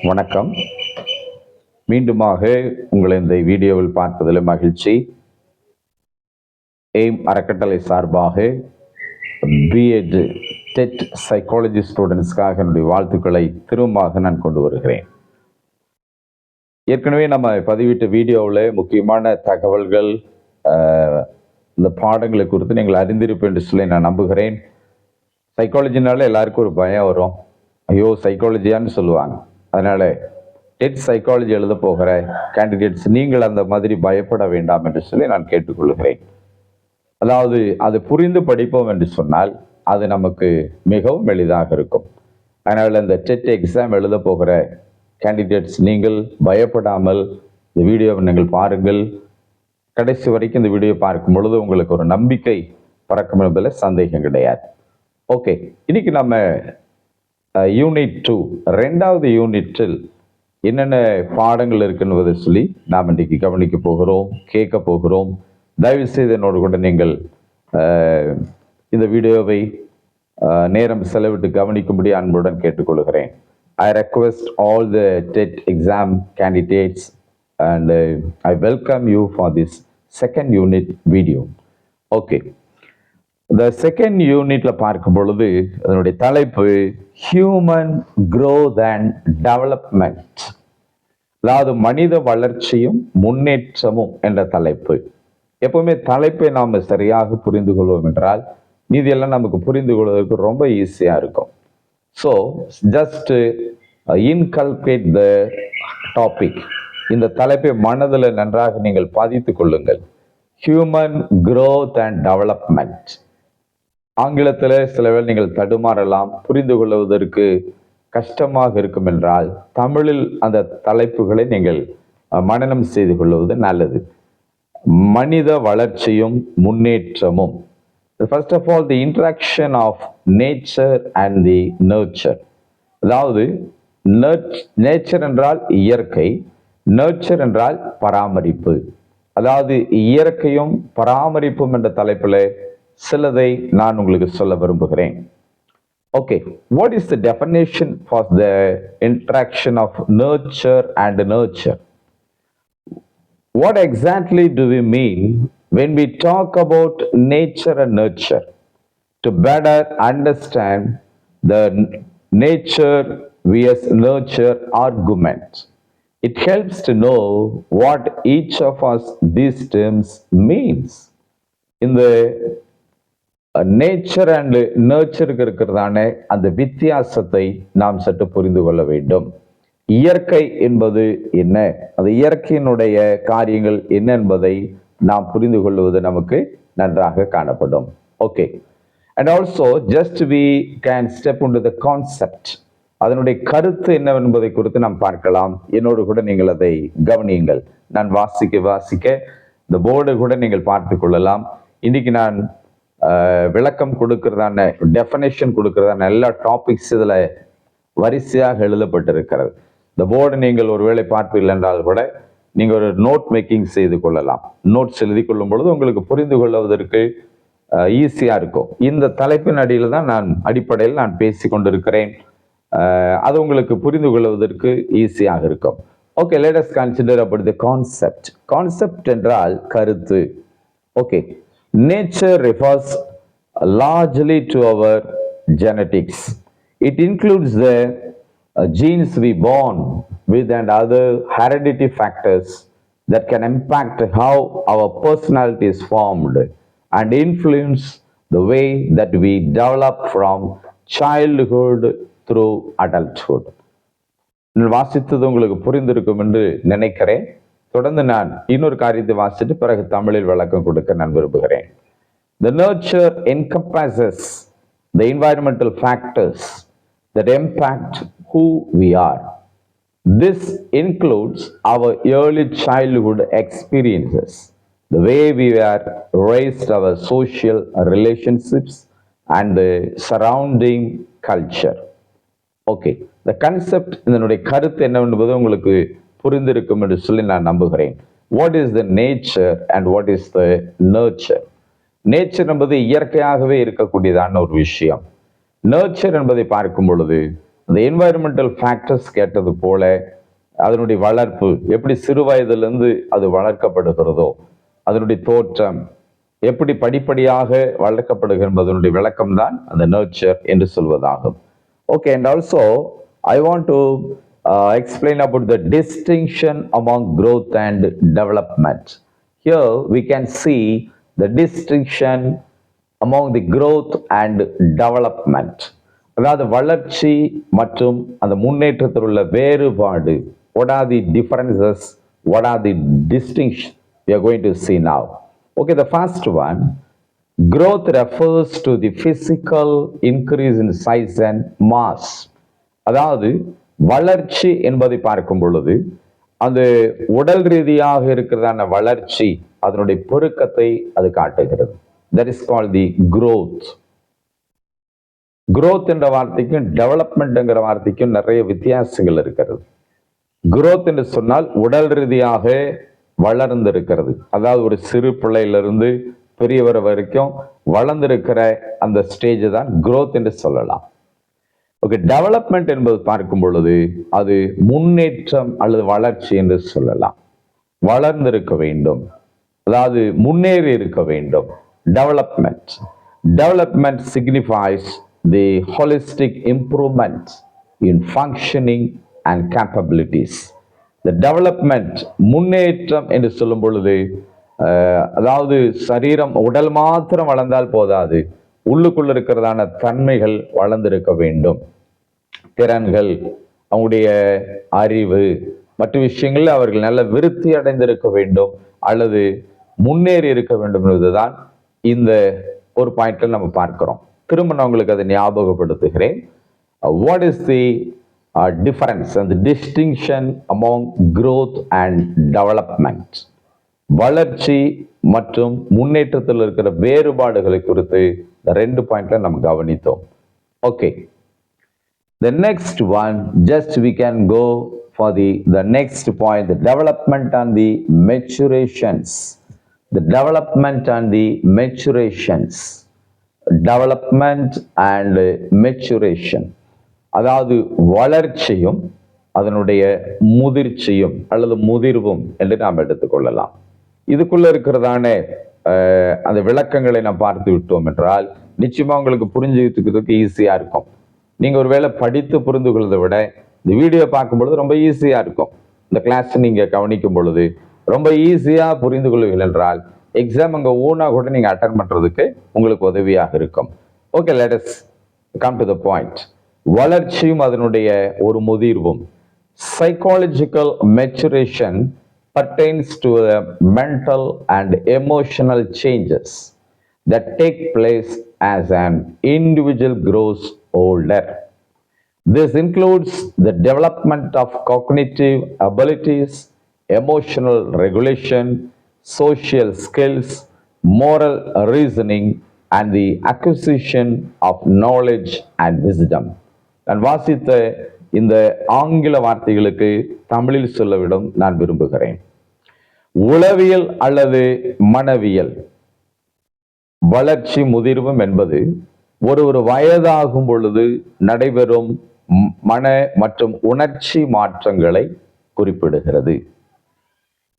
வணக்கம். மீண்டுமாக உங்களை இந்த வீடியோவில் பார்ப்பதில் மகிழ்ச்சி. எய்ம் அறக்கட்டளை சார்பாக பிஎட் டெட் சைக்காலஜி ஸ்டூடெண்ட்ஸ்க்காக என்னுடைய வாழ்த்துக்களை திரும்பமாக நான் கொண்டு வருகிறேன். ஏற்கனவே நம்ம பதிவிட்ட வீடியோவில் முக்கியமான தகவல்கள், இந்த பாடங்களை குறித்து நீங்கள் அறிந்திருப்பேன் என்று சொல்லி நான் நம்புகிறேன். சைக்காலஜினால எல்லாருக்கும் ஒரு பயம் வரும். ஐயோ சைக்காலஜியான்னு சொல்லுவாங்க. அதனால டெட் சைக்காலஜி எழுத போகிற கேண்டிடேட்ஸ் நீங்கள் அந்த மாதிரி பயப்பட வேண்டாம் என்று சொல்லி நான் கேட்டுக்கொள்கிறேன். அதாவது அதை புரிந்து படிப்போம் என்று சொன்னால் அது நமக்கு மிகவும் எளிதாக இருக்கும். அதனால் இந்த டெட் எக்ஸாம் எழுத போகிற கேண்டிடேட்ஸ் நீங்கள் பயப்படாமல் இந்த வீடியோவை நீங்கள் பாருங்கள். கடைசி வரைக்கும் இந்த வீடியோ பார்க்கும் பொழுது உங்களுக்கு ஒரு நம்பிக்கை பறக்கும் என்பதில் சந்தேகம் கிடையாது. ஓகே, இன்னைக்கு நம்ம யூனிட் 2 2வது யூனிட்டில் என்னென்ன பாடங்கள் இருக்குன்னு சொல்லி நாம் இன்றைக்கு கவனிக்க போகிறோம், கேட்க போகிறோம். தயவு செய்து என்னோடு கூட நீங்கள் இந்த வீடியோவை நேரம் செலவிட்டு கவனிக்கும்படி அன்புடன் கேட்டுக்கொள்கிறேன். I request all the TET exam candidates and I welcome you for this second unit video. Okay. இந்த செகண்ட் யூனிட்ல பார்க்கும் பொழுது அதனுடைய தலைப்பு ஹியூமன் growth அண்ட் டெவலப்மெண்ட், அதாவது மனித வளர்ச்சியும் முன்னேற்றமும் என்ற தலைப்பு. எப்பவுமே தலைப்பை நாம் சரியாக புரிந்து கொள்வோம் என்றால் மீதியெல்லாம் நமக்கு புரிந்து கொள்வதற்கு ரொம்ப ஈஸியா இருக்கும். So just inculcate the topic, இந்த தலைப்பை மனதில் நன்றாக நீங்கள் பதித்துக் கொள்ளுங்கள். Human growth and development. ஆங்கிலத்தில் சில வேளை நீங்கள் தடுமாறலாம், புரிந்து கொள்வதற்கு கஷ்டமாக இருக்கும் என்றால் தமிழில் அந்த தலைப்புகளை நீங்கள் மனனம் செய்து கொள்வது நல்லது. மனித வளர்ச்சியும் முன்னேற்றமும். First of all the interaction of nature and the nurture. அதாவது நேச்சர் என்றால் இயற்கை, நர்ச்சர் என்றால் பராமரிப்பு. அதாவது இயற்கையும் பராமரிப்பும் என்ற தலைப்பில் சிலதை நான் உங்களுக்கு சொல்ல விரும்புகிறேன். Okay, what is the definition for the interaction of nurture and nurture? What exactly do we mean when we talk about nature and nurture? To better understand the nature vs nurture argument, it helps to know what each of us these terms means. இந்த nature and நர்ச்சருக்கு இருக்கிறதான அந்த வித்தியாசத்தை நாம் சற்று புரிந்து கொள்ள வேண்டும். இயற்கை என்பது என்ன, அந்த இயற்கையினுடைய காரியங்கள் என்ன என்பதை நாம் புரிந்து கொள்வது நமக்கு நன்றாக காணப்படும். Okay, and also just we can step into the concept. அதனுடைய கருத்து என்னவென்பதை குறித்து நாம் பார்க்கலாம். என்னோடு கூட நீங்கள் அதை கவனியுங்கள். நான் வாசிக்க இந்த போர்டு கூட நீங்கள் பார்த்து கொள்ளலாம். இன்னைக்கு நான் விளக்கம் கொடுக்கிறதான, டெஃபினேஷன் கொடுக்கிறதான எல்லா டாபிக்ஸ் இதில் வரிசையாக எழுதப்பட்டிருக்கிறது. இந்த போர்டு நீங்கள் ஒருவேளை பார்ப்பீர்கள் என்றால் கூட நீங்கள் ஒரு நோட் மேக்கிங் செய்து கொள்ளலாம். நோட்ஸ் எழுதி கொள்ளும் பொழுது உங்களுக்கு புரிந்து கொள்வதற்கு ஈஸியாக இருக்கும். இந்த தலைப்பின் அடிப்படையில் நான் பேசி கொண்டிருக்கிறேன். அது உங்களுக்கு புரிந்து கொள்வதற்கு ஈஸியாக இருக்கும். Okay, let as consider about the concept. Concept என்றால் கருத்து. Okay, nature refers largely to our genetics. It includes the genes we born with and other hereditary factors that can impact how our personality is formed and influence the way that we develop from childhood through adulthood. வாசித்தது உங்களுக்கு புரிந்திருக்கும் என்று நினைக்கிறேன். தொடர்ந்து நான் இன்னொரு காரியத்தை வாசிட்டு பிறகு தமிழில் விளக்கம் கொடுக்க நான் விரும்புகிறேன். The nurture encompasses the environmental factors that impact who we are. This includes our early childhood experiences, the way we were raised, our social relationships, and the surrounding culture. Okay, the concept, இதனுடைய கருத்து என்னவென்பது உங்களுக்கு புரிந்திருக்கும் என்று சொல்லி நான் நம்புகிறேன். What is the nature and what is the nurture? Nature என்பது இயற்கையாகவே இருக்கக்கூடியதான ஒரு விஷயம். நர்ச்சர் என்பதை பார்க்கும் பொழுது அந்த என்வாயர்மெண்டல் ஃபேக்டர்ஸ் கேட்டது போல அதனுடைய வளர்ப்பு எப்படி சிறு வயதிலிருந்து அது வளர்க்கப்படுகிறதோ, அதனுடைய தோற்றம் எப்படி படிப்படியாக வளர்க்கப்படுகின்றதனுடைய விளக்கம் தான் அந்த நர்ச்சர் என்று சொல்வதாகும். Okay, and also I want to explain about the distinction among growth and development. Here we can see the distinction among the growth and development. அதாவது வளர்ச்சி மற்றும் அந்த முன்னேற்றத்தில் உள்ள வேறுபாடு. What are the differences? What are the distinctions? We are going to see now. Okay, the first one, growth refers to the physical increase in size and mass. அதாவது வளர்ச்சி என்பதை பார்க்கும் பொழுது அந்த உடல் ரீதியாக இருக்கிறதான வளர்ச்சி, அதனுடைய பெருக்கத்தை அது காட்டுகிறது. That is called the growth. growth என்ற வார்த்தைக்கும் டெவலப்மெண்ட் என்கிற வார்த்தைக்கும் நிறைய வித்தியாசங்கள் இருக்கிறது. growth என்று சொன்னால் உடல் ரீதியாக வளர்ந்திருக்கிறது, அதாவது ஒரு சிறு பிள்ளையிலிருந்து பெரியவர் வரைக்கும் வளர்ந்திருக்கிற அந்த ஸ்டேஜ் தான் growth என்று சொல்லலாம். ஓகே, டெவலப்மெண்ட் என்பது பார்க்கும் பொழுது அது முன்னேற்றம் அல்லது வளர்ச்சி என்று சொல்லலாம். வளர்ந்திருக்க வேண்டும், அதாவது முன்னேறி இருக்க வேண்டும். Development signifies the holistic improvement in functioning and capabilities. The development, முன்னேற்றம் என்று சொல்லும் பொழுது அதாவது சரீரம் உடல் மாத்திரம் வளர்ந்தால் போதாது, உள்ளுக்குள்ள இருக்கிறதான தன்மைகள் வளர்ந்திருக்க வேண்டும். திறன்கள், அவங்களுடைய அறிவு மற்ற விஷயங்களில் அவர்கள் நல்ல விருத்தி அடைந்திருக்க வேண்டும் அல்லது முன்னேறி இருக்க வேண்டும் என்பதுதான் இந்த ஒரு பாயிண்ட்ல நம்ம பார்க்கிறோம். திரும்ப நான் உங்களுக்கு அதை ஞாபகப்படுத்துகிறேன். What is the difference and the distinction among growth and development? வளர்ச்சி மற்றும் முன்னேற்றத்தில் இருக்கிற வேறுபாடுகளை குறித்து இந்த 2 பாயிண்ட்ல நம்ம கவனித்தோம். Okay, the next one, just we can go for the next point, the development and the maturations. The development and the maturations. Development and maturation. அதாவது வளர்ச்சியும் அதனுடைய முதிர்ச்சியும் அல்லது முதிர்வும் என்று நாம் எடுத்துக்கொள்ளலாம். இதுக்குள்ள இருக்கிறதான அந்த விளக்கங்களை நாம் பார்த்து விட்டோம் என்றால் நிச்சயமா உங்களுக்கு புரிஞ்சுக்கிறதுக்கு ஈஸியா இருக்கும். நீங்க ஒருவேளை படித்து புரிந்து கொள்வதை விட இந்த வீடியோ பார்க்கும் பொழுது ரொம்ப ஈஸியா இருக்கும். இந்த கிளாஸ் நீங்க கவனிக்கும் பொழுது ரொம்ப ஈஸியா புரிந்து கொள்வீர்கள் என்றால் எக்ஸாம் அங்க ஊனா கூட நீங்க அட்டன் பண்றதுக்கு உங்களுக்கு உதவியாக இருக்கும். Okay, let us come to the point. வளர்ச்சியும் அதனுடைய ஒரு முதிர்வும். Psychological maturation pertains to the mental and emotional changes that take place as an individual grows older. This includes the development of cognitive abilities, emotional regulation, social skills, moral reasoning, and the acquisition of knowledge and wisdom. நான் வாசித்த இந்த ஆங்கில வார்த்தைகளுக்கு தமிழில் சொல்லவிடும் நான் விரும்புகிறேன். உளவியல் அல்லது மனவியல் வளர்ச்சி முதிர்வும் என்பது ஒரு வயதாகும் பொழுது நடைபெறும் மன மற்றும் உணர்ச்சி மாற்றங்களை குறிப்பிடுகிறது.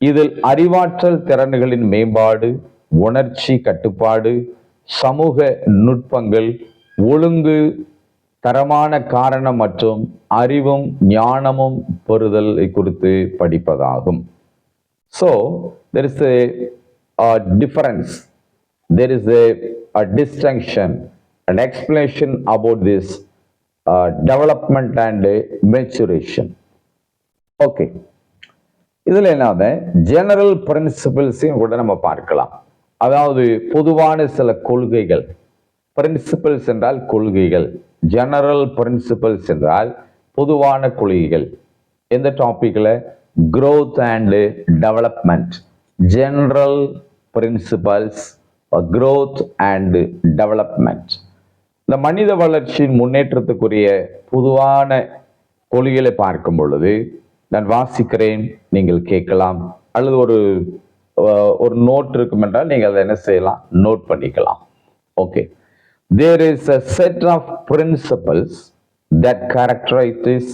இதில் அறிவாற்றல் திறன்களின் மேம்பாடு, உணர்ச்சி கட்டுப்பாடு, சமூக நுட்பங்கள், ஒழுங்கு, தரமான காரணம் மற்றும் அறிவும் ஞானமும் பெறுதல் குறித்து படிப்பதாகும். So there is a difference, there is a distinction, an explanation about this development and maturation. Okay, இதுல என்ன ஜெனரல் பிரின்சிபிள்ஸையும் கூட நம்ம பார்க்கலாம். அதாவது பொதுவான சில கொள்கைகள். பிரின்சிபிள்ஸ் என்றால் கொள்கைகள், ஜெனரல் பிரின்சிபிள்ஸ் என்றால் பொதுவான கொள்கைகள். எந்த டாபிக்ல? growth and development. General principles, growth and development. இந்த மனித வளர்ச்சியின் முன்னேற்றத்துக்குரிய பொதுவான கொள்கைகளை பார்க்கும் பொழுது நான் வாசிக்கிறேன், நீங்கள் கேட்கலாம், அல்லது ஒரு நோட் இருக்கும் என்றால் நீங்கள் அதை என்ன செய்யலாம், நோட் பண்ணிக்கலாம். Okay, there is a set of principles that characterizes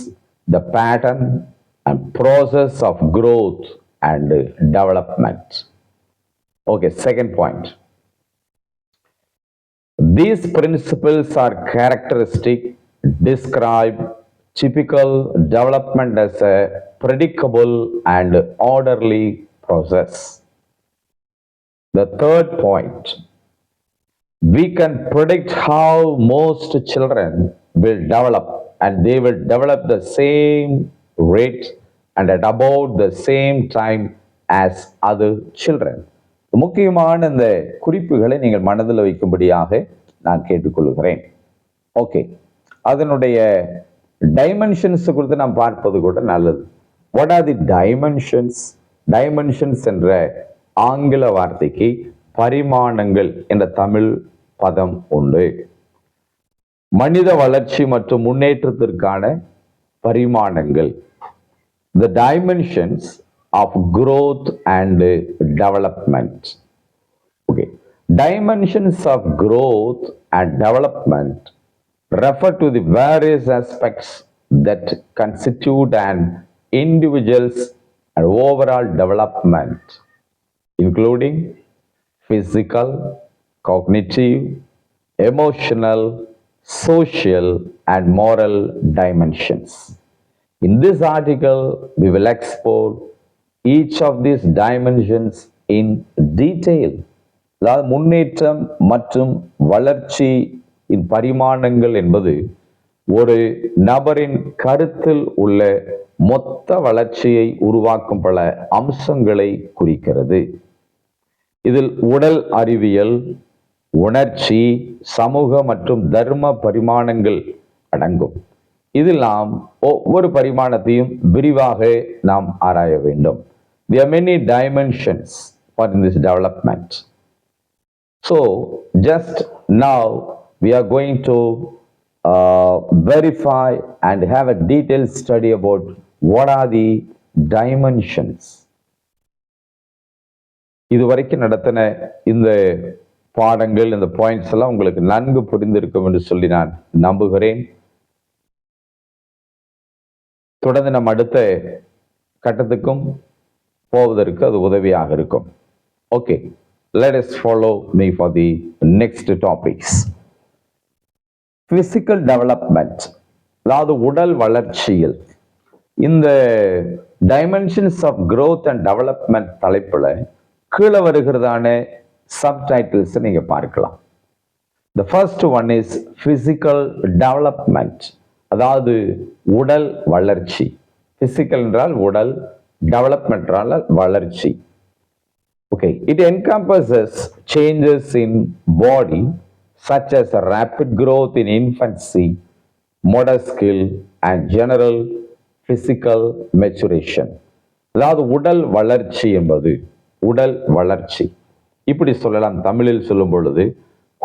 the pattern and process of growth and development. Okay, second point. These principles are characteristic, describe typical development as a predictable and orderly process. The third point, we can predict how most children will develop, and they will develop the same rate and at about the same time as other children. முக்கியமான இந்த குறிப்புகளை நீங்கள் மனதில் வைக்கும்படியாக நான் கேட்டுக்கொள்கிறேன். Okay, அதனுடைய dimensions குறித்து நாம் பார்ப்பது கூட நல்லது. What are the dimensions? Dimensions என்ற ஆங்கில வார்த்தைக்கு பரிமாணங்கள் என்ற தமிழ் பதம் உண்டு. மனித வளர்ச்சி மற்றும் முன்னேற்றத்திற்கான பரிமாணங்கள், the dimensions of growth and development. Okay, dimensions of growth and development refer to the various aspects that constitute an individual's and overall development, including physical, cognitive, emotional, social, and moral dimensions. In this article, we will explore each of these dimensions in detail. அதாவது முன்னேற்றம் மற்றும் வளர்ச்சியின் பரிமாணங்கள் என்பது ஒரு நபரின் கருத்தில் உள்ள மொத்த வளர்ச்சியை உருவாக்கும் பல அம்சங்களை குறிக்கிறது. இதில் உடல் அறிவியல், உணர்ச்சி, சமூக மற்றும் தர்ம பரிமாணங்கள் அடங்கும். இதில் நாம் ஒவ்வொரு பரிமாணத்தையும் விரிவாக நாம் ஆராய வேண்டும். There are many dimensions for this development. So just now we are going to verify and have a detailed study about what are the dimensions. இதுவரைக்கும் நடத்தின இந்த பாடங்கள், இந்த பாயிண்ட்ஸ் எல்லாம் உங்களுக்கு நன்கு புரிந்திருக்கும் என்று சொல்லி நான் நம்புகிறேன். தொடர்ந்து நம்ம அடுத்த கட்டத்துக்கும் போவதற்கு அது உதவியாக இருக்கும். Okay, let us follow me for the next topics. Physical development, அதாவது உடல் வளர்ச்சியில் இந்த dimensions of growth and development தலைப்புல கீழே வருகிறதான சப்டைட்டில்ஸ் நீங்க பார்க்கலாம். The first one is physical development, அதாவது உடல் வளர்ச்சி. பிசிக்கல் என்றால் உடல், டெவலப்மெண்ட் என்றால் வளர்ச்சி. Okay, it encompasses changes in body such as a rapid growth in infancy, motor skill and general physical maturation. அதாவது உடல் வளர்ச்சி என்பது, உடல் வளர்ச்சி இப்படி சொல்லலாம். தமிழில் சொல்லும் பொழுது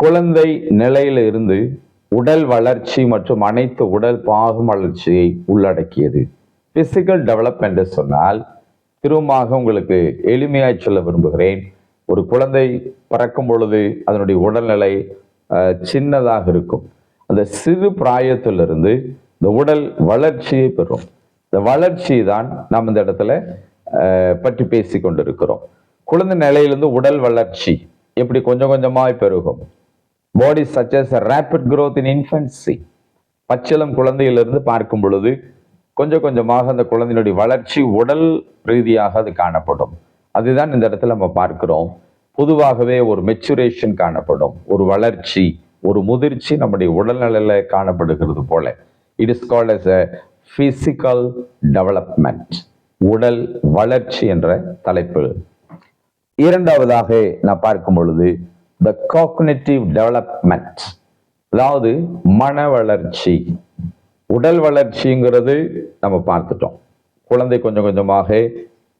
குழந்தை நிலையில இருந்து உடல் வளர்ச்சி மற்றும் அனைத்து உடல் பாகம் வளர்ச்சியை உள்ளடக்கியது. பிசிக்கல் டெவலப்மெண்ட் சொன்னால் திரும்பமாக உங்களுக்கு எளிமையாய் சொல்ல விரும்புகிறேன். ஒரு குழந்தை பிறக்கும் பொழுது அதனுடைய உடல்நிலை சின்னதாக இருக்கும். அந்த சிறு பிராயத்திலிருந்து இந்த உடல் வளர்ச்சியை பெறும். இந்த வளர்ச்சி தான் நாம் இந்த இடத்துல பற்றி பேசி கொண்டிருக்கிறோம். குழந்தை நிலையிலிருந்து உடல் வளர்ச்சி எப்படி கொஞ்சம் கொஞ்சமாய் பெருகும். பாடி such as a rapid growth in infancy, பச்சிளம் குழந்தையிலிருந்து பார்க்கும் பொழுது கொஞ்சம் கொஞ்சமாக அந்த குழந்தையினுடைய வளர்ச்சி உடல் ரீதியாக அது காணப்படும். அதுதான் இந்த இடத்துல நம்ம பார்க்கிறோம். பொதுவாகவே ஒரு மெச்சுரேஷன் காணப்படும், ஒரு வளர்ச்சி, ஒரு முதிர்ச்சி நம்முடைய உடல்நிலையில காணப்படுகிறது போல. It is called as a physical development, உடல் வளர்ச்சி என்ற தலைப்பு. இரண்டாவதாக நான் பார்க்கும் பொழுது the cognitive development, அதாவது மன வளர்ச்சி. உடல் வளர்ச்சிங்கிறது நம்ம பார்த்துட்டோம். குழந்தை கொஞ்சம் கொஞ்சமாக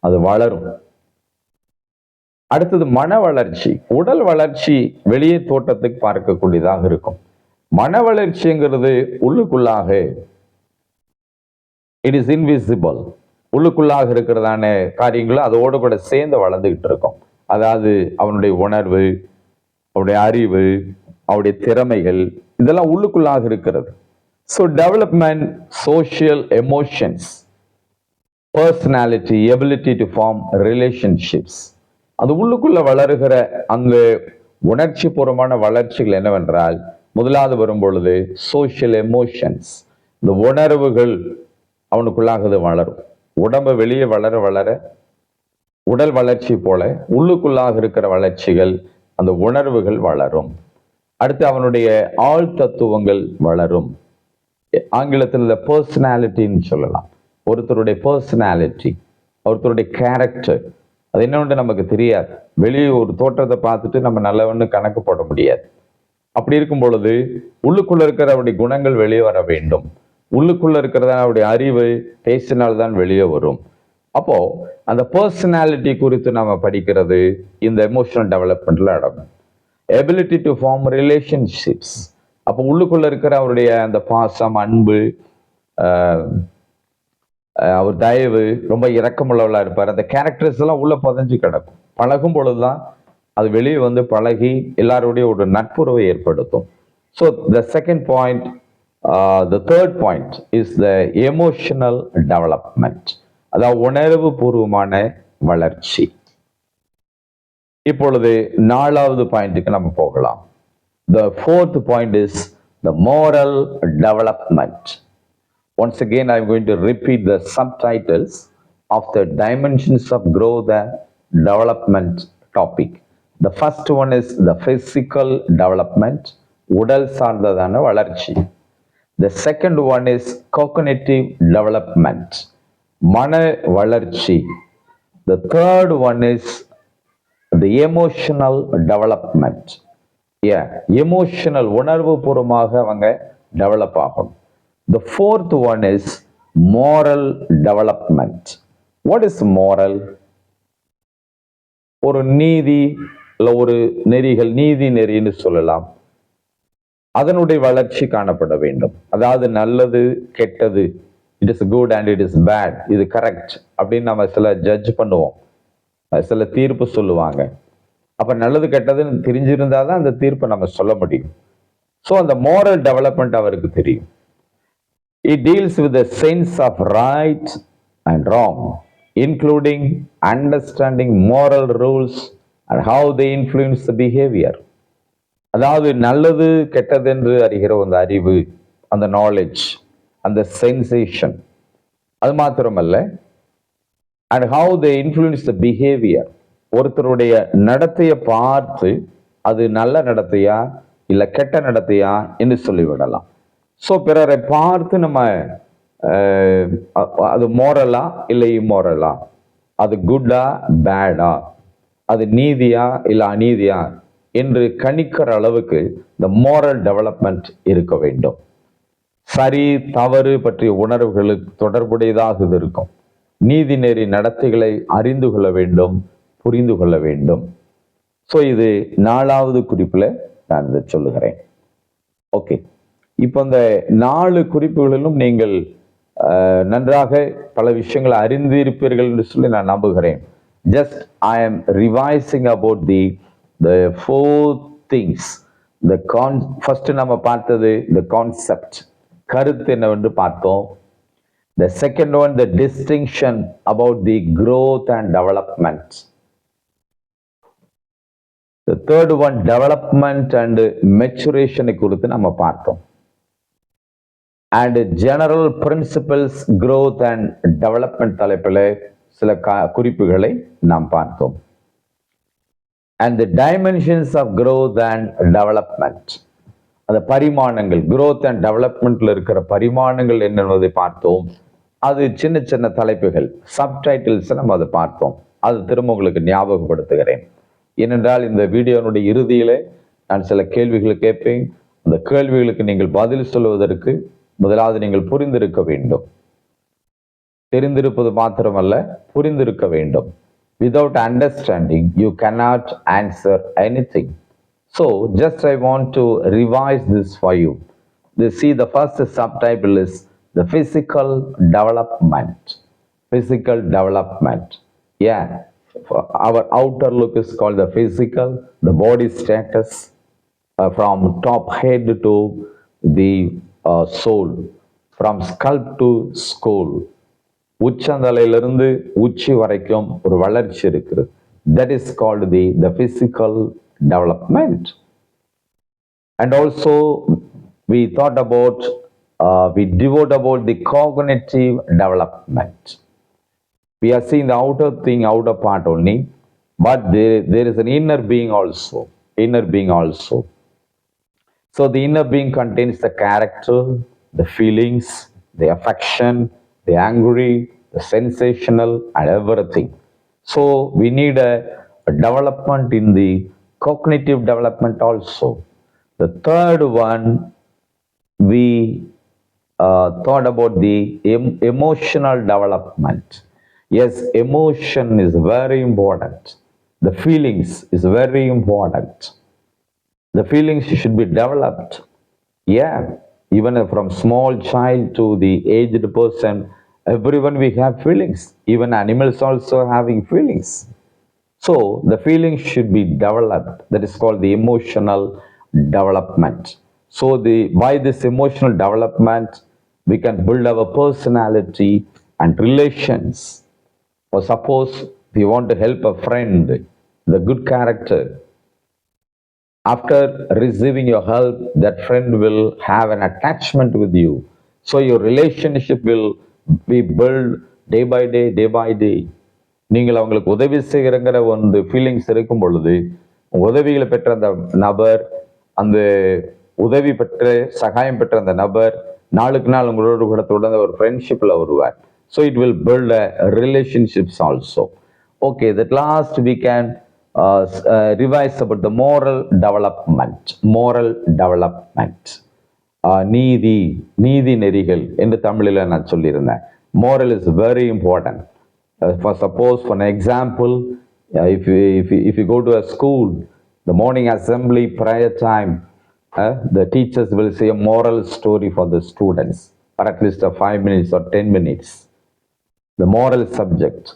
அது வளரும். அடுத்தது மன வளர்ச்சி. உடல் வளர்ச்சி வெளியே தோட்டத்துக்கு பார்க்கக்கூடியதாக இருக்கும். மன வளர்ச்சிங்கிறது உள்ளுக்குள்ளாக, இட் இஸ் இன்விசிபிள், உள்ளுக்குள்ளாக இருக்கிறதான காரியங்களும் அதோடு கூட சேர்ந்து வளர்ந்துகிட்டு இருக்கும். அதாவது அவனுடைய உணர்வு, அவருடைய அறிவு, அவருடைய திறமைகள் இதெல்லாம் உள்ளுக்குள்ளாக இருக்கிறது. So development, social emotions, personality, ability to form relationships. அது உள்ளுக்குள்ள வளருகிற அந்த உணர்ச்சி பூர்வமான வளர்ச்சிகள் என்னவென்றால், முதலாவது வரும் பொழுது சோஷியல் எமோஷன்ஸ், இந்த உணர்வுகள் அவனுக்குள்ளாக வளரும். உடம்பு வெளியே வளர வளர உடல் வளர்ச்சி போல உள்ளுக்குள்ளாக இருக்கிற வளர்ச்சிகள், அந்த உணர்வுகள் வளரும். அடுத்து அவனுடைய ஆள் தத்துவங்கள் வளரும். ஆங்கிலத்தில் இந்த பர்சனாலிட்டின்னு சொல்லலாம். ஒருத்தருடைய பர்சனாலிட்டி, ஒருத்தருடைய கேரக்டர், அது என்னவென்று நமக்கு தெரியாது. வெளியே ஒரு தோற்றத்தை பார்த்துட்டு நம்ம நல்லவன்னு கணக்கு போட முடியாது. அப்படி இருக்கும் பொழுது உள்ளுக்குள்ள இருக்கிற அவருடைய குணங்கள் வெளியே வர வேண்டும். உள்ளுக்குள்ள இருக்கிறதா அவருடைய அறிவு பேசினால்தான் வெளியே வரும். அப்போ அந்த பர்சனாலிட்டி குறித்து நம்ம படிக்கிறது இந்த எமோஷனல் டெவலப்மெண்ட்ல அடங்கும். எபிலிட்டி டு ஃபார்ம் ரிலேஷன்ஷிப்ஸ், அப்போ உள்ளுக்குள்ள இருக்கிற அவருடைய அந்த பாசம், அன்பு, அவர் தயவு, ரொம்ப இரக்கமுள்ளவளா இருப்பார். அந்த கேரக்டர்ஸ் எல்லாம் உள்ள புதைஞ்சு கிடக்கும். பழகும் பொழுதுதான் அது வெளியே வந்து பழகி எல்லாருடைய ஒரு நட்புறவை ஏற்படுத்தும். So the second point, the third point is the emotional development, அதாவது உணர்வு பூர்வமான வளர்ச்சி. இப்பொழுது நாலாவது பாயிண்ட்டுக்கு நம்ம போகலாம். The fourth point is the moral development. Once again, I'm going to repeat the subtitles of the dimensions of growth and development topic. The first one is the physical development, உடல் சார்ந்ததான வளர்ச்சி. The second one is cognitive development, மன வளர்ச்சி. The third one is the emotional development. Emotional, உணர்வு பூர்வமாக அவங்க develop ஆகும். The fourth one is moral development. What is moral? ஒரு நீதி, இல்லை ஒரு நெறிகள், நீதி நெறின்னு சொல்லலாம், அதனுடைய வளர்ச்சி காணப்பட வேண்டும். அதாவது நல்லது கெட்டது, it is good and it is bad, இது கரெக்ட் அப்படின்னு நம்ம சில ஜட்ஜ் பண்ணுவோம், சில தீர்ப்பு சொல்லுவாங்க. அப்ப நல்லது கெட்டதுன்னு தெரிஞ்சிருந்தா தான் அந்த தீர்ப்பை நம்ம சொல்ல முடியும். ஸோ அந்த மோரல் டெவலப்மெண்ட் அவருக்கு தெரியும். It deals with the sense of right and wrong, including understanding moral rules and how they influence the behavior. அதாவது நல்லது கெட்டது என்று அறிகிற அந்த அறிவு, அந்த நாலேஜ், அந்த சென்சேஷன், அது மாத்திரமல்ல, and how they influence the behavior. ஒருத்தருடைய நடத்தையை பார்த்து அது நல்ல நடத்தையா இல்லை கெட்ட நடத்தையா என்று சொல்லிவிடலாம். ஸோ பிறரை பார்த்து நம்ம அது மோரலா இல்லை இம்மோரலா, அது குட்டா பேடா, அது நீதியா இல்லை அநீதியா என்று கணிக்கிற அளவுக்கு இந்த மோரல் டெவலப்மெண்ட் இருக்க வேண்டும். சரி தவறு பற்றிய உணர்வுகளுக்கு தொடர்புடையதாக இது இருக்கும். நீதி நெறி நடத்தைகளை அறிந்து கொள்ள வேண்டும், புரிந்து கொள்ள வேண்டும். ஸோ இது நாலாவது குறிப்பில் நான் இதை சொல்லுகிறேன். ஓகே, இப்போ இந்த 4 குறிப்புகளிலும் நீங்கள் நன்றாக பல விஷயங்களை அறிந்திருப்பீர்கள் என்று சொல்லி நான் நம்புகிறேன். Just I am revising about the 4 things. First நம்ம பார்த்தது the concept, கருத்து என்னவென்று பார்த்தோம். The second one, the distinction about the growth and development. The third one, development and maturation குறித்து நம்ம பார்த்தோம். And general principles, growth and development தலைப்பில் சில குறிப்புகளை நாம் பார்த்தோம். And the dimensions of growth and development, அந்த பரிமாணங்கள், growth and developmentல இருக்கிற பரிமாணங்கள் என்னென்னதை பார்த்தோம். அது சின்ன சின்ன தலைப்புகள், சப்டைட்டில்ஸ் நம்ம அதை பார்த்தோம். அது திரும்ப உங்களுக்கு ஞாபகப்படுத்துகிறேன். ஏனென்றால் இந்த வீடியோனுடைய இறுதியிலே நான் சில கேள்விகள் கேட்பேன். அந்த கேள்விகளுக்கு நீங்கள் பதில் சொல்வதற்கு முதலாவது நீங்கள் புரிந்திருக்க வேண்டும். தெரிந்திருப்பது மாத்திரமல்ல, புரிந்திருக்க வேண்டும். Without understanding, you cannot answer anything. So, just I want to revise this for you. See, the first subtitle is the physical development. Physical development. Yeah, our outer look is called the physical, the body status, from top head to the soul, from scalp to skull. உச்சந்தலையிலிருந்து உச்சி வரைக்கும் ஒரு வளர்ச்சி இருக்கிறது. That is called the physical development. And also we thought about, we devote about the cognitive development. We are seeing the outer thing, outer part only, but there is an inner being also. Inner being also. So the inner being contains the character, the feelings, the affection, the angry, the sensational, and everything. So we need a development in the cognitive development also. The third one, we thought about the emotional development. Yes, emotion is very important. The feelings is very important. The feelings should be developed. Yeah, even from small child to the aged person, everyone we have feelings. Even animals also having feelings. So the feelings should be developed. That is called the emotional development. So by this emotional development, we can build our personality and relations. Or suppose we want to help a friend, the good character. After receiving your help, that friend will have an attachment with you. So your relationship will be built day by day, day by day. நீங்கள் அவங்களுக்கு உதவி செய்கிறங்கிற ஒரு feelings இருக்கும் பொழுது, உதவிகளை பெற்ற அந்த நபர், அந்த உதவி பெற்ற சகாயம் பெற்ற அந்த நபர் நாளுக்கு நாள் உங்களோட கூட தொடர்ந்த ஒரு ஃப்ரெண்ட்ஷிப்ல வருவார். So it will build a relationships also. Okay, that last we can revise about the moral development. Moral development. நீதி நெறிகள் என்று தமிழில் நான் சொல்லியிருந்தேன். Moral is very important. For suppose, for an example, if you go to a school, the morning assembly prayer time, the teachers will say a moral story for the students, or at least 5 minutes or 10 minutes. The moral subject.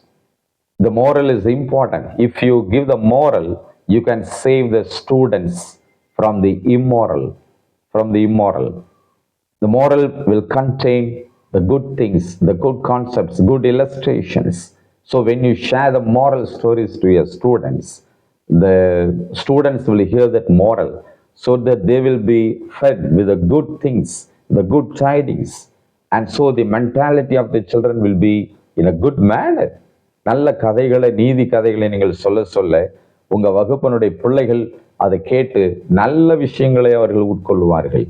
The moral is important. If you give the moral, you can save the students from the immoral. The moral will contain the good things, the good concepts, good illustrations. So when you share the moral stories to your students, the students will hear that moral, so that they will be fed with the good things, the good tidings. And so the mentality of the children will be in a good manner. நல்ல கதைகளை, நீதி கதைகளை நீங்கள் சொல்ல சொல்ல உங்க வகுப்பனுடைய பிள்ளைகள் அதை கேட்டு நல்ல விஷயங்களை அவர்கள் உட்கொள்வார்கள்.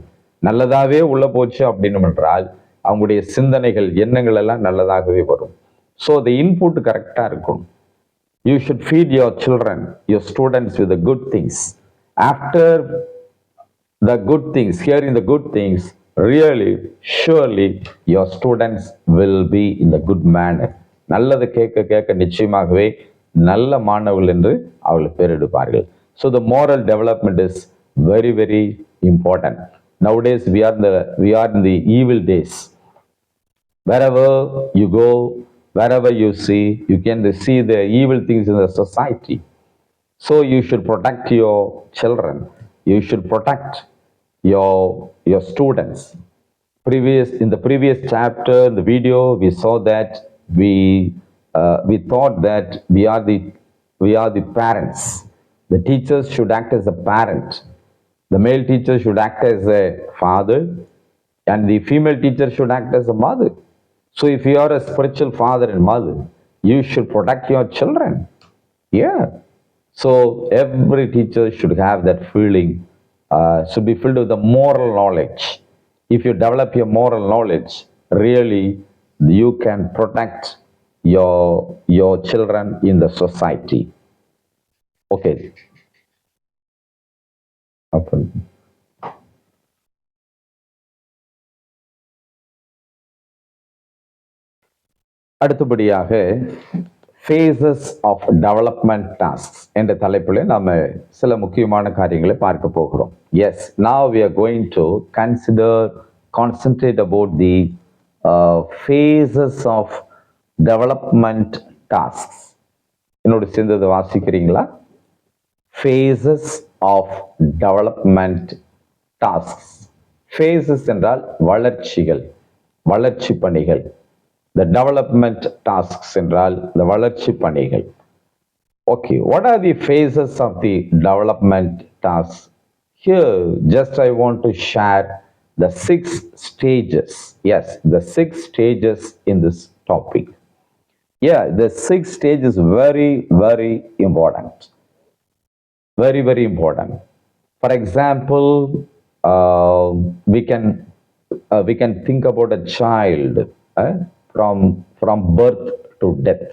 நல்லதாகவே உள்ள போச்சு அப்படின்னு என்றால் அவங்களுடைய சிந்தனைகள், எண்ணங்கள் எல்லாம் நல்லதாகவே வரும். ஸோ த இன்புட் கரெக்டாக இருக்கும். You should feet your children, your students with the good things. After the good things, hearing the good things, really, surely your students will be in the good manner. நல்லதை கேட்க கேட்க நிச்சயமாகவே நல்ல மாணவர்கள் என்று அவர்கள் பேர் எடுப்பார்கள். So the moral development is very, very important. Nowadays we are in the evil days. Wherever you go, wherever you see, you can see the evil things in the society. So you should protect your children. You should protect your students. In the previous chapter, the video, we saw that we thought that we are the parents. The teachers should act as a parent. The male teacher should act as a father, and the female teacher should act as a mother. So if you are a spiritual father and mother, you should protect your children. Yeah. So every teacher should have that feeling, should be filled with the moral knowledge. If you develop your moral knowledge, really you can protect your children in the society. Okay. அடுத்தபடியாக phases of development tasks என்ற தலைப்பில் நாம் சில முக்கியமான காரியங்களை பார்க்க போகிறோம். Yes, now we are going to concentrate about the phases of development tasks. என்னோட சேர்ந்ததை வாசிக்கிறீங்களா? Phases of development tasks. Phases என்றால் வளர்ச்சிகள், வளர்ச்சி பணிகள். The development tasks என்றால் the வளர்ச்சி பணிகள். Okay, what are the phases of the development tasks? Here, just I want to share the 6 stages. Yes, the 6 stages in this topic. Yeah, the 6 stage is very, very important. Very, very important. For example, we can think about a child from birth to death.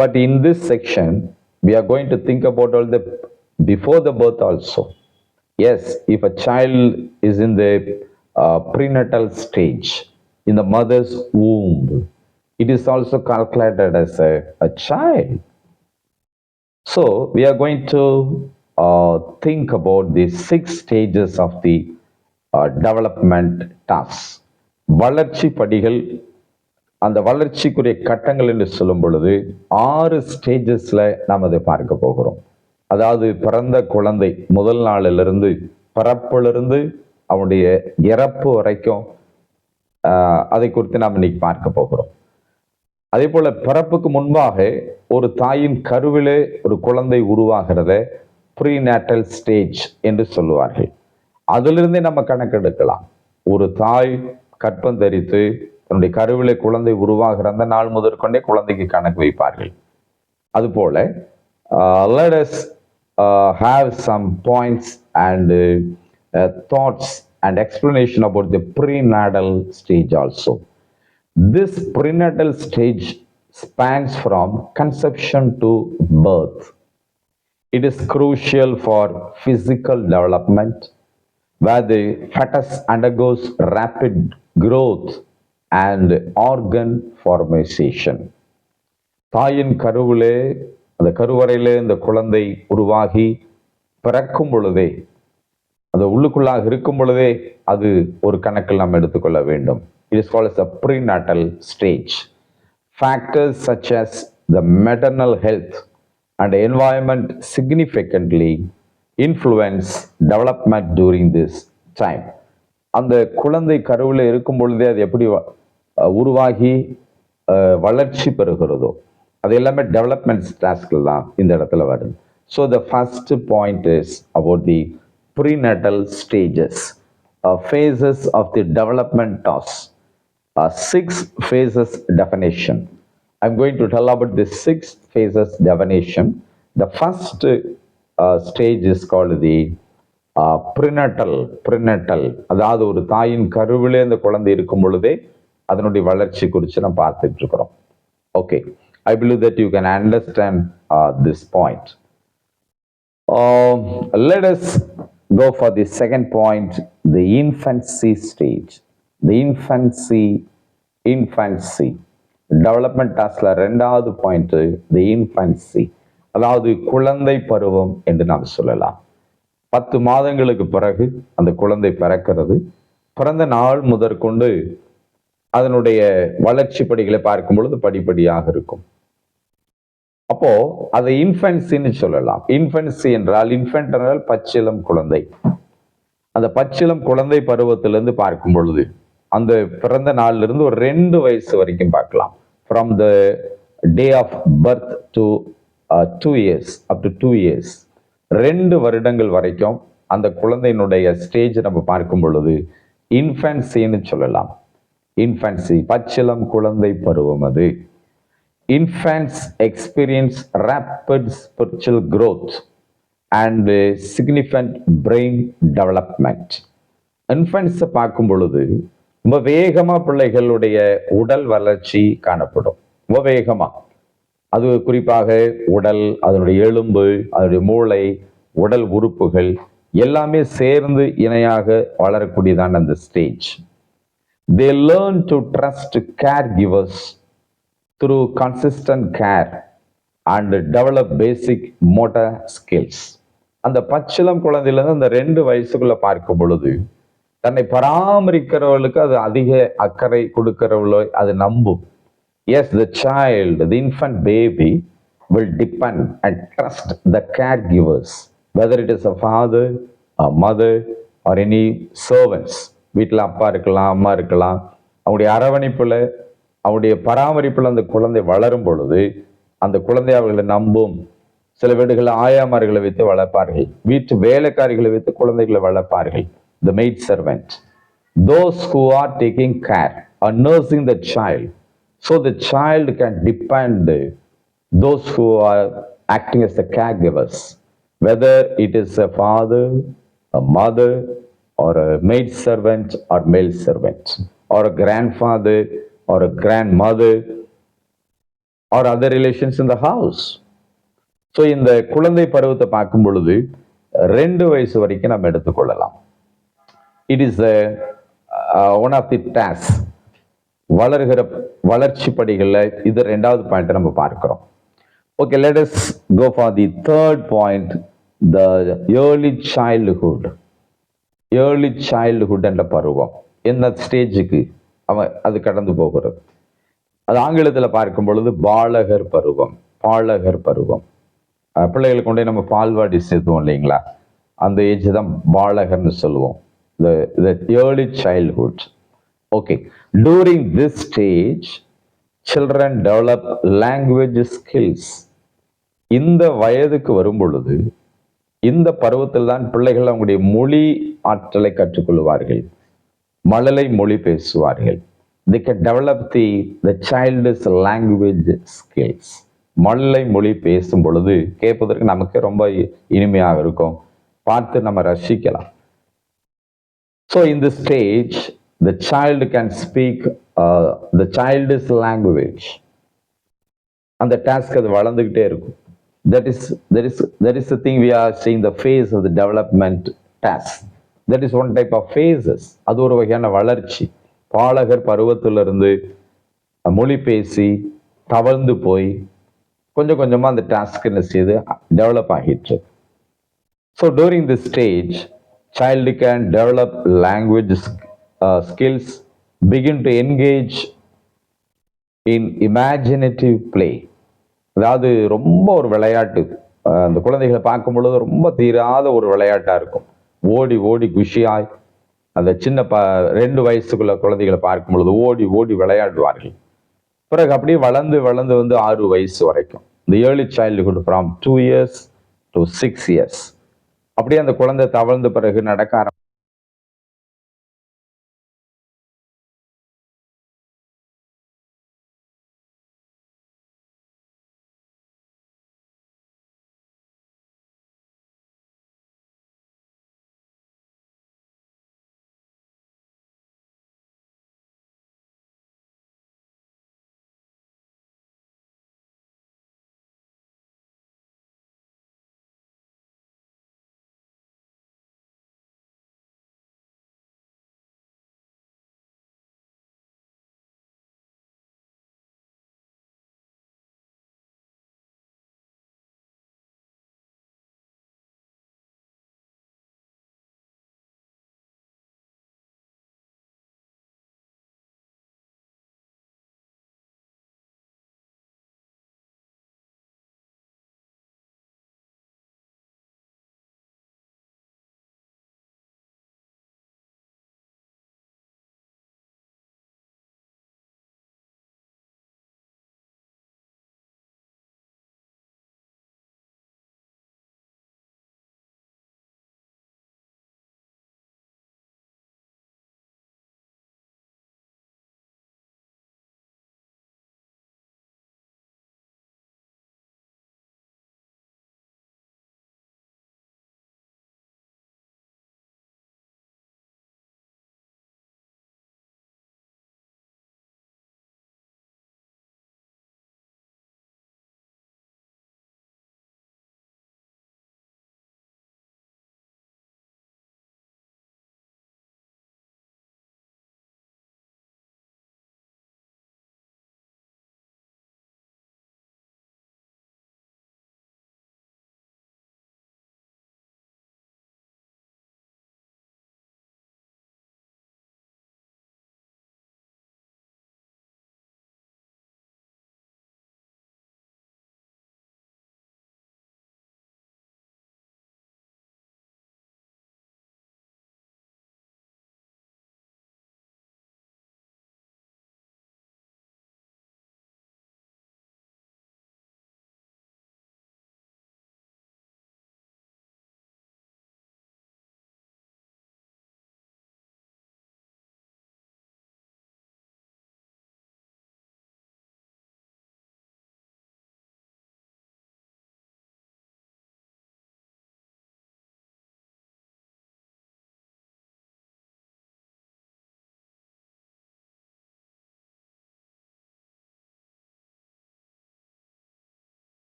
But in this section, we are going to think about all the before the birth also. Yes, if a child is in the prenatal stage, in the mother's womb, it is also calculated as a child. So we are going to think about the 6 stages of the development tasks. வளர்ச்சி படிகள், அந்த வளர்ச்சிக்குரிய கட்டங்கள் என்று சொல்லும் பொழுது 6 ஸ்டேஜஸ்ல நாம் அதை பார்க்க போகிறோம். அதாவது பிறந்த குழந்தை முதல் நாளிலிருந்து, பிறப்பிலிருந்து அவனுடைய இறப்பு வரைக்கும் அதை குறித்து நாம் இன்னைக்கு பார்க்க போகிறோம். அதே போல பிறப்புக்கு முன்பாக ஒரு தாயின் கருவிலே ஒரு குழந்தை உருவாகிறத ப்ரீநேட்டல் ஸ்டேஜ் என்று சொல்லுவார்கள். அதிலிருந்தே நம்ம கணக்கெடுக்கலாம். ஒரு தாய் கற்பம் தரித்து தன்னுடைய கருவிலே குழந்தை உருவாகிற அந்த நாள் முதற்கொண்டே குழந்தைக்கு கணக்கு வைப்பார்கள். அதுபோல let us have some points and thoughts and explanation about the prenatal stage also. This prenatal stage spans from conception to birth. It is crucial for physical development, where the fetus undergoes rapid growth and organ formation. தாயின் கருவிலே, அந்த கருவறையிலே இந்த குழந்தை உருவாகி பிறக்கும் பொழுதே, அந்த உள்ளுக்குள்ளாக இருக்கும் பொழுதே அது ஒரு கணக்கில் நாம் எடுத்துக்கொள்ள வேண்டும். It is called as a prenatal stage. Factors such as the maternal health and environment significantly influence development during this time. அந்த குழந்தை கருவில் இருக்கும் பொழுதே அது எப்படி உருவாகி வளர்ச்சி பெறுகிறதோ அது எல்லாமே டெவலப்மெண்ட் டாஸ்கில் தான் இந்த இடத்துல வருது. So the first point is about the prenatal stages, phases of the development tasks. 6 phases definition. I'm going to tell about the 6 phases definition. The first stage is called the prenatal. அதாவது ஒரு தாயின் கருவிலே அந்த குழந்தை இருக்கும் பொழுதே அதனுடைய வளர்ச்சி குறித்து நம்ம பார்த்துட்டு இருக்கிறோம். Okay, I believe that you can understand this point. Let us go for the second point, the infancy stage. The infancy development டாஸ்க்ல 2வது பாயிண்ட் the infancy, அதாவது குழந்தை பருவம் என்று நாம் சொல்லலாம். 10 மாதங்களுக்கு பிறகு அந்த குழந்தை பிறக்கிறது. பிறந்த நாள் முதற்கொண்டு அதனுடைய வளர்ச்சி படிகளை பார்க்கும் பொழுது படிப்படியாக இருக்கும். அப்போ அதை இன்ஃபன்சின்னு சொல்லலாம். இன்ஃபன்சி என்றால், இன்ஃபன்ட் என்றால் பச்சிளம் குழந்தை. அந்த பச்சிளம் குழந்தை பருவத்திலிருந்து பார்க்கும் பொழுது அந்த பிறந்த நாள்ல இருந்து ஒரு 2 வயசு வரைக்கும் பார்க்கலாம். From the day of birth to 2 years, up to 2 years, 2 வருடங்கள் வரைக்கும் அந்த குழந்தையினுடைய ஸ்டேஜ் நம்ம பார்க்கும் பொழுது இன்ஃபன்சின்னு சொல்லலாம். இன்ஃபன்சி, பச்சிளம் குழந்தை பருவம் அது. Infants experience rapid spiritual growth and significant brain development. Infants பார்க்கும் பொழுது ரொம்ப வேகமா பிள்ளைகளுடைய உடல் வளர்ச்சி காணப்படும். ரொம்ப வேகமா, அது குறிப்பாக உடல், அதனுடைய எலும்பு, அதனுடைய மூளை, உடல் உறுப்புகள் எல்லாமே சேர்ந்து இணையாக வளரக்கூடியதான் அந்த stage. They learn to trust caregivers through consistent care and develop basic motor skills. அந்த பச்சிளம் குழந்தையிலிருந்து அந்த 2 வயசுக்குள்ள பார்க்கும் பொழுது தன்னை பராமரிக்கிறவர்களுக்கு அது அதிக அக்கறை கொடுக்கிறவளோ அது நம்பும். Yes, the child, the infant baby will depend and trust the caregivers, whether it is a father, a mother, are any servants, வீட்டில் அப்பா இருக்கலாம், அம்மா இருக்கலாம், அவங்களுடைய அரவணைப்புல, அவருடைய பராமரிப்புல அந்த குழந்தை வளரும் பொழுது அந்த குழந்தை அவர்களை நம்பும். சில வீடுகளில் ஆயாமார்களை வைத்து வளர்ப்பார்கள், வீட்டு வேலைக்காரிகளை வைத்து குழந்தைகளை வளர்ப்பார்கள். The maid servant, those who are taking care or nursing the child, so the child can depend those who are acting as the caregivers, whether it is a father, a mother, or a maid servant or male servant, or a grandfather or a grandmother, or other relations in the house. So இந்த குழந்தை பருவத்தை பார்க்கும் பொழுது 2 வயசு வரைக்கும் நம்ம எடுத்துக்கொள்ளலாம். It is one of the task. வளர்கிற வளர்ச்சி படிகளில் இது 2வது பாயிண்ட் நம்ம பார்க்கிறோம். Okay, let us go for the 3rd point, the early childhood. Early childhood என்ற பருவம் எந்த ஸ்டேஜுக்கு அது கடந்து போகிறது? அது ஆங்கிலத்தில் பார்க்கும் பொழுது பாலகர் பருவம். பாலகர் பருவம், பிள்ளைகளை கொண்டே நம்ம பால்வாடி சேர்த்துவோம் இல்லைங்களா, அந்த ஏஜ் தான் பாலகர்னு சொல்லுவோம். the early childhood. Okay, during this stage children develop language skills. இந்த வயதுக்கு வரும் பொழுது, இந்த பருவத்தில் தான் பிள்ளைகள் அவங்களுடைய மொழி ஆற்றலை கற்றுக்கொள்வார்கள், மழலை மொழி பேசுவார்கள். They can develop the child's language skills. மழலை மொழி பேசும் பொழுது கேட்பதற்கு நமக்கு ரொம்ப இனிமையாக இருக்கும், பார்த்து நம்ம ரசிக்கலாம். So in this stage the child can speak the child's language. அந்த டாஸ்க் அது வளர்ந்துகிட்டே இருக்கும். that is the thing we are seeing, the phase of the development task. that is one type of phases. அது ஒரு வகையான வளர்ச்சி. பாலகர் பருவத்திலிருந்து மொழி பேசி தவழ்ந்து போய் கொஞ்சம் கொஞ்சமாக அந்த டாஸ்க் என்ன செய்து டெவலப் ஆகிட்டு. So touring this stage child can develop language skills, begin to engage in imaginative play. அதாவது ரொம்ப ஒரு விளையாட்டு, அந்த குழந்தைகளை பார்க்கும் பொழுது ரொம்ப தீராத ஒரு விளையாட்டா இருக்கும். ஓடி ஓடி குஷியாய் அந்த சின்ன 2 வயசுக்குள்ள குழந்தைகளை பார்க்கும் பொழுது ஓடி ஓடி விளையாடுவார்கள். பிறகு அப்படியே வளர்ந்து வளர்ந்து வந்து 6 வயசு வரைக்கும், இந்த early childhood from 2 years to 6 years, அப்படியே அந்த குழந்தை தவழ்ந்த பிறகு நடக்க